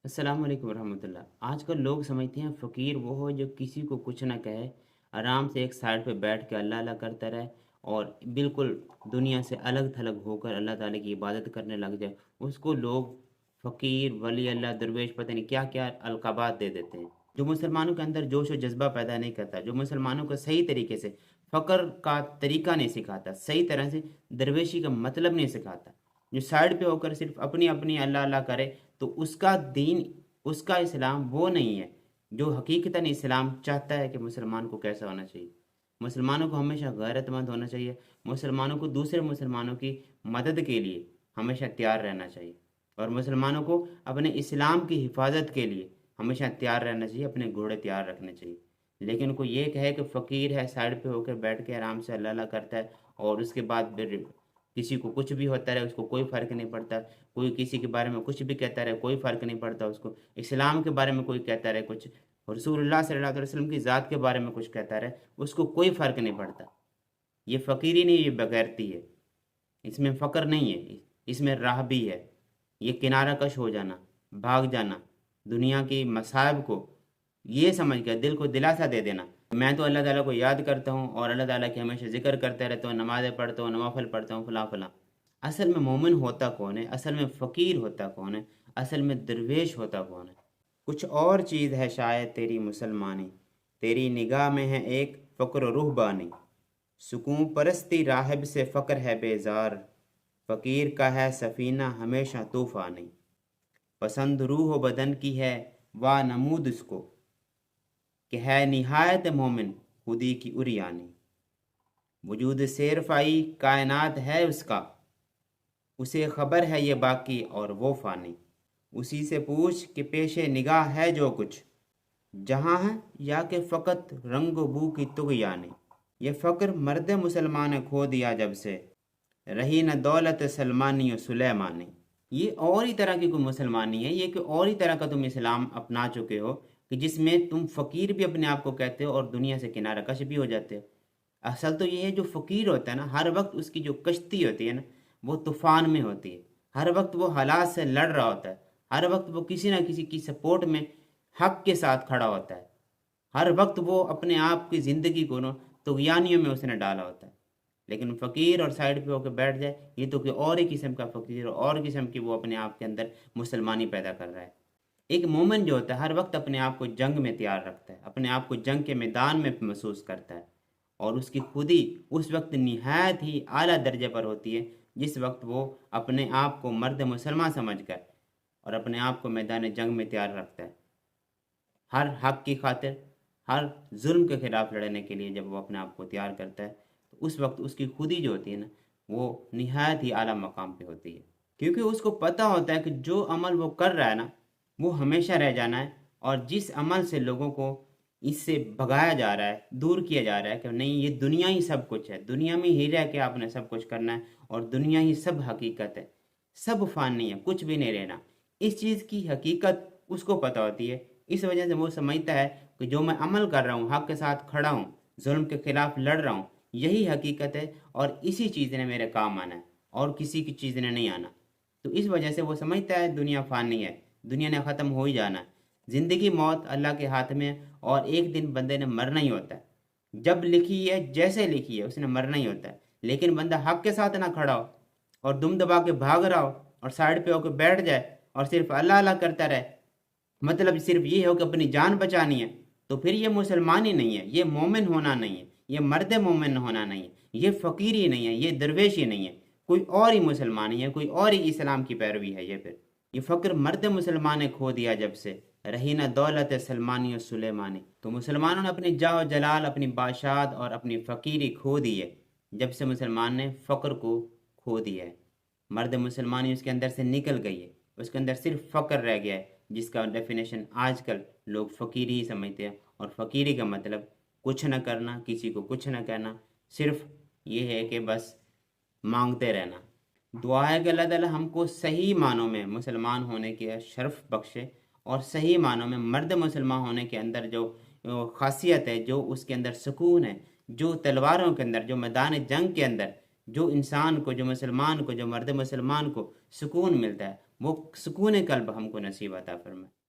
अस्सलाम वालेकुम रहमत उल्लाह। आजकल लोग समझते हैं फ़कीर वो हो जो किसी को कुछ ना कहे, आराम से एक साइड पे बैठ के अल्लाह अल्लाह करता रहे और बिल्कुल दुनिया से अलग थलग होकर अल्लाह ताला की इबादत करने लग जाए। उसको लोग फ़कीर, वली अल्लाह, दरवेश पता नहीं क्या-क्या अलक़ाबात दे देते हैं। जो मुसलमानों के अंदर जोश और जज़्बा पैदा नहीं करता, जो मुसलमानों को सही तरीके से फ़क्र का तरीका नहीं सिखाता, सही तरह से दरवेशी का मतलब नहीं सिखाता, जो साइड पे होकर सिर्फ़ अपनी-अपनी अल्लाह अल्लाह करे, तो उसका दीन, उसका इस्लाम वो नहीं है जो हकीकतन इस्लाम चाहता है कि मुसलमान को कैसा होना चाहिए। मुसलमानों को हमेशा गैरतमंद होना चाहिए। मुसलमानों को दूसरे मुसलमानों की मदद के लिए हमेशा तैयार रहना चाहिए और मुसलमानों को अपने इस्लाम की हिफाजत के लिए हमेशा तैयार रहना चाहिए, अपने घोड़े तैयार रखने चाहिए। लेकिन कोई ये कहे कि फ़कीर है, साइड पे होकर बैठ के आराम से अल्लाह अल्लाह करता है और उसके बाद फिर किसी को कुछ भी होता रहे, उसको कोई फ़र्क नहीं पड़ता। कोई किसी के बारे में कुछ भी कहता रहे, कोई फ़र्क नहीं पड़ता उसको। इस्लाम के बारे में कोई कहता रहे कुछ, रसूलुल्लाह सल्लल्लाहु अलैहि वसल्लम की ज़ात के बारे में कुछ कहता रहे, उसको कोई फ़र्क नहीं पड़ता। ये फ़कीरी नहीं, ये बेगैरती है। इसमें फ़क्र नहीं है, इसमें राहबी है। ये किनारा कश हो जाना, भाग जाना, दुनिया की मसाइब को ये समझ कर दिल को दिलासा दे देना। मैं तो अल्लाह ताला को याद करता हूँ और अल्लाह ताला की हमेशा ज़िक्र करता रहता हूँ, नमाज़ें पढ़ता हूँ, नवाफ़िल पढ़ता हूँ, फलाँ-फलाँ। असल में मोमिन होता कौन है? असल में फ़कीर होता कौन है? असल में दरवेश होता कौन है? कुछ और चीज़ है शायद तेरी मुसलमानी, तेरी निगाह में है एक फ़क्र रूहबानी। सुकून परस्ती राहिब से फ़क्र है बेजार, फ़कीर का है सफ़ीना हमेशा तूफ़ानी। पसंद रूह बदन की है वा नमूद उसको, कि है निहायत मोमिन खुदी की उरियानी। वजूद शेरफाई कायनात है उसका, उसे खबर है ये बाकी और वो फ़ानी। उसी से पूछ कि पेशे निगाह है जो कुछ, जहाँ है या कि फ़कत रंग बू की तुग़यानी। ये फ़क्र मर्द मुसलमान खो दिया जब से, रही न दौलत सलमानी और सुलेमानी। ये और ही तरह की कोई मुसलमानी है, ये कि और ही तरह का तुम इस्लाम अपना चुके हो कि जिसमें तुम फ़कीर भी अपने आप को कहते हो और दुनिया से किनारा कश भी हो जाते हो। असल तो ये है, जो फ़कीर होता है ना, हर वक्त उसकी जो कश्ती होती है ना, वो तूफ़ान में होती है। हर वक्त वो हालात से लड़ रहा होता है। हर वक्त वो किसी ना किसी की सपोर्ट में हक के साथ खड़ा होता है। हर वक्त वो अपने आप की ज़िंदगी को ना तुग़यानियों में उसने डाला होता है। लेकिन फ़कीर और साइड पे होकर बैठ जाए, ये तो कोई और ही किस्म का फ़कीर और किस्म की वो अपने आप के अंदर मुसलमानी पैदा कर रहा है। एक मोमिन जो होता है हर वक्त अपने आप को जंग में तैयार रखता है, अपने आप को जंग के मैदान में महसूस करता है और उसकी खुदी उस वक्त निहायत ही आला दर्जे पर होती है जिस वक्त वो अपने आप को मर्द मुसलमान समझकर और अपने आप को मैदान जंग में तैयार रखता है। हर हक की खातिर, हर जुल्म के खिलाफ लड़ने के लिए जब वो अपने आप को तैयार करता है, तो उस वक्त उसकी खुदी जो होती है ना, वो निहायत ही आला मकाम पे होती है। क्योंकि उसको पता होता है कि जो अमल वो कर रहा है ना, वो हमेशा रह जाना है और जिस अमल से लोगों को इससे भगाया जा रहा है, दूर किया जा रहा है कि नहीं ये दुनिया ही सब कुछ है, दुनिया में ही रह के आपने सब कुछ करना है और दुनिया ही सब हकीकत है, सब फ़ानी है, कुछ भी नहीं रहना। इस चीज़ की हकीकत उसको पता होती है। इस वजह से वो समझता है कि जो मैं अमल कर रहा हूँ, हक के साथ खड़ा हूँ, जुल्म के खिलाफ लड़ रहा हूँ, यही हकीकत है और इसी चीज़ ने मेरे काम आना है और किसी की चीज़ ने नहीं आना। तो इस वजह से वो समझता है दुनिया फ़ानी है, दुनिया ने ख़त्म हो ही जाना है। ज़िंदगी मौत अल्लाह के हाथ में है और एक दिन बंदे ने मरना ही होता है। जब लिखी है, जैसे लिखी है, उसने मरना ही होता है। लेकिन बंदा हक के साथ ना खड़ा हो और दुम दबा के भाग रहा हो और साइड पे होकर बैठ जाए और सिर्फ अल्लाह अल्लाह करता रहे, मतलब सिर्फ ये हो कि अपनी जान बचानी है, तो फिर ये मुसलमान ही नहीं है, ये मोमिन होना नहीं है, ये मर्द मोमिन होना नहीं है, ये फ़कीर ही नहीं है, ये दरवेश ही नहीं है, कोई और ही मुसलमान ही है, कोई और ही इस्लाम की पैरवी है। ये फिर ये फ़क्र मर्द मुसलमान ने खो दिया जब से, रही न दौलत सलमानी और सुलेमानी। तो मुसलमानों ने अपनी जाह जलाल, अपनी बादशाहत और अपनी फ़कीरी खो दी है जब से मुसलमान ने फ़क्र को खो दिया है। मर्द मुसलमानी उसके अंदर से निकल गई है, उसके अंदर सिर्फ फ़क्र रह गया है, जिसका डेफिनेशन आजकल लोग फ़कीरी ही समझते हैं और फ़कीरी का मतलब कुछ न करना, किसी को कुछ न कहना, सिर्फ ये है कि बस मांगते रहना। दुआ है कि अल्लाह ताला हमको सही मानों में मुसलमान होने के शर्फ बख्शे और सही मानों में मर्द मुसलमान होने के अंदर जो खासियत है, जो उसके अंदर सुकून है, जो तलवारों के अंदर, जो मैदान जंग के अंदर जो इंसान को, जो मुसलमान को, जो मर्द मुसलमान को सुकून मिलता है, وہ سکون قلب ہم کو نصیب عطا فرمائے۔